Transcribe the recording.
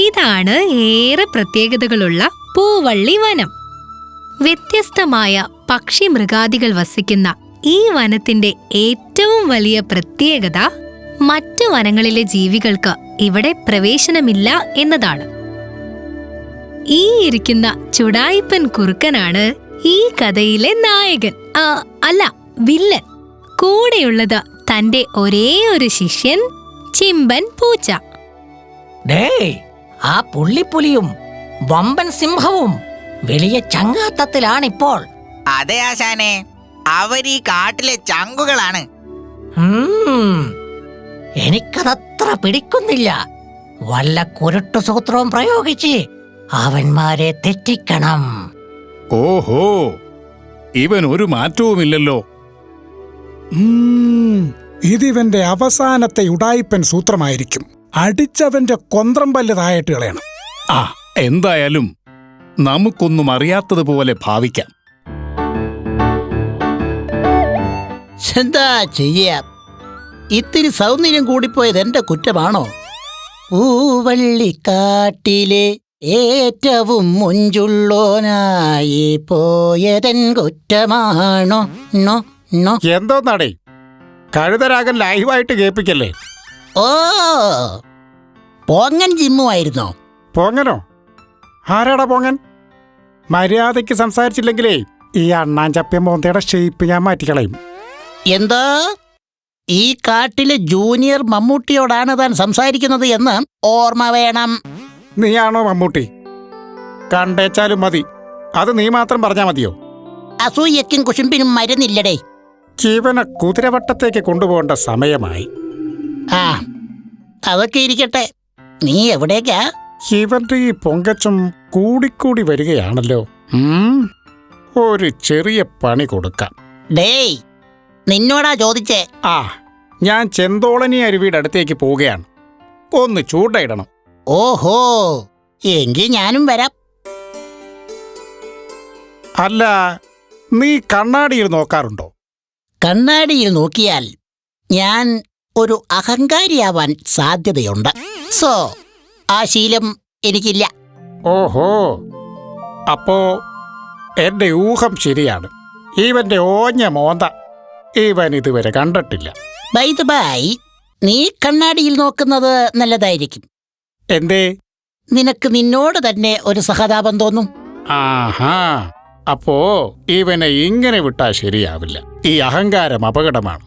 ഇതാണ് ഏറെ പ്രത്യേകതകളുള്ള പൂവള്ളി വനം. വ്യത്യസ്തമായ പക്ഷി മൃഗാദികൾ വസിക്കുന്ന ഈ വനത്തിന്റെ ഏറ്റവും വലിയ പ്രത്യേകത മറ്റു വനങ്ങളിലെ ജീവികൾക്ക് ഇവിടെ പ്രവേശനമില്ല എന്നതാണ്. ഈ ഇരിക്കുന്ന ചുടായിപ്പൻ കുറുക്കനാണ് ഈ കഥയിലെ നായകൻ, അല്ല വില്ലൻ. കൂടെയുള്ളത് തന്റെ ഒരേ ഒരു ശിഷ്യൻ ചിമ്പൻ പൂച്ച. ആ പുള്ളിപ്പുലിയും വമ്പൻ സിംഹവും വലിയ ചങ്ങാത്തത്തിലാണിപ്പോൾ. അതെ ആശാനെ, അവരീ കാട്ടിലെ ചങ്കുകളാണ്. എനിക്കതത്ര പിടിക്കുന്നില്ല. വല്ല കുരുട്ടു സൂത്രവും പ്രയോഗിച്ച് അവന്മാരെ തെറ്റിക്കണം. ഓഹോ, ഇവൻ ഒരു മാറ്റവുമില്ലല്ലോ. ഇതിവന്റെ അവസാനത്തെ ഉടായിപ്പൻ സൂത്രമായിരിക്കും. അടിച്ചവന്റെ കൊന്ത്രമ്പല്ല് തായിട്ട് കളയണം. എന്തായാലും നമുക്കൊന്നും അറിയാത്തതുപോലെ ഭാവിക്കാം. എന്താ ചെയ്യാം? ഇത്തിരി സൗന്ദര്യം കൂടിപ്പോയത് എന്റെ കുറ്റമാണോ? പൂവള്ളിക്കാട്ടിലെ ഏറ്റവും മുഞ്ചുള്ളോനായി പോയതൻ കുറ്റമാണോ? എന്തോന്നാടേ കഴുതരാഗൻ ലൈവായിട്ട് കേൾപ്പിക്കല്ലേ? ഓ, പോങ്ങൻ ജിമ്മുമായിരുന്നോ? പോങ്ങനോ? ആരാടാ പോങ്ങൻ? മര്യാദയ്ക്ക് സംസാരിച്ചില്ലെങ്കിലേ ഈ അണ്ണാൻ ചപ്പിയ മോന്തയുടെ ഷേപ്പ് ഞാൻ മാറ്റിക്കളയും. എന്താ? ഈ കാട്ടിലെ ജൂനിയർ മമ്മൂട്ടിയോടാണ് താൻ സംസാരിക്കുന്നത് എന്ന് ഓർമ്മ വേണം. നീയാണോ മമ്മൂട്ടി? കണ്ടേച്ചാലും മതി, അത് നീ മാത്രം പറഞ്ഞാ മതിയോ? അസൂയക്കും കുശുമ്പിനും മരുന്നില്ലടേ. ജീവനെ കുതിരവട്ടത്തേക്ക് കൊണ്ടുപോകേണ്ട സമയമായി. അതൊക്കെ ഇരിക്കട്ടെ, നീ എവിടേക്കാ? ഇവന്റെ ഈ പൊങ്കച്ചും കൂടിക്കൂടി വരികയാണല്ലോ. ഒരു ചെറിയ പണി കൊടുക്കാം. ഡേയ്, നിന്നോടാ ചോദിച്ചേ. ഞാൻ ചെന്തോളനി അരുവിയുടെ അടുത്തേക്ക് പോവുകയാണ്. ഒന്ന് ചൂണ്ടയിടണം. ഓഹോ, എങ്കിൽ ഞാനും വരാം. അല്ല, നീ കണ്ണാടിയിൽ നോക്കാറുണ്ടോ? കണ്ണാടിയിൽ നോക്കിയാൽ ഞാൻ ഒരു അഹങ്കാരിയാവാൻ സാധ്യതയുണ്ട്. സോ ആ ശീലം എനിക്കില്ല. ഓഹോ, അപ്പോ എന്റെ ഊഹം ശരിയാണ്. ഇവന്റെ ഓഞ്ഞ മോന്ത ഇവൻ ഇതുവരെ കണ്ടിട്ടില്ല. ബൈ ദ ബൈ, നീ കണ്ണാടിയിൽ നോക്കുന്നത് നല്ലതായിരിക്കും. എന്തേ? നിനക്ക് നിന്നോട് തന്നെ ഒരു സഹതാപം തോന്നും. ആഹാ, അപ്പോ ഇവനെ ഇങ്ങനെ വിട്ടാൽ ശരിയാവില്ല. ഈ അഹങ്കാരം അപകടമാണ്.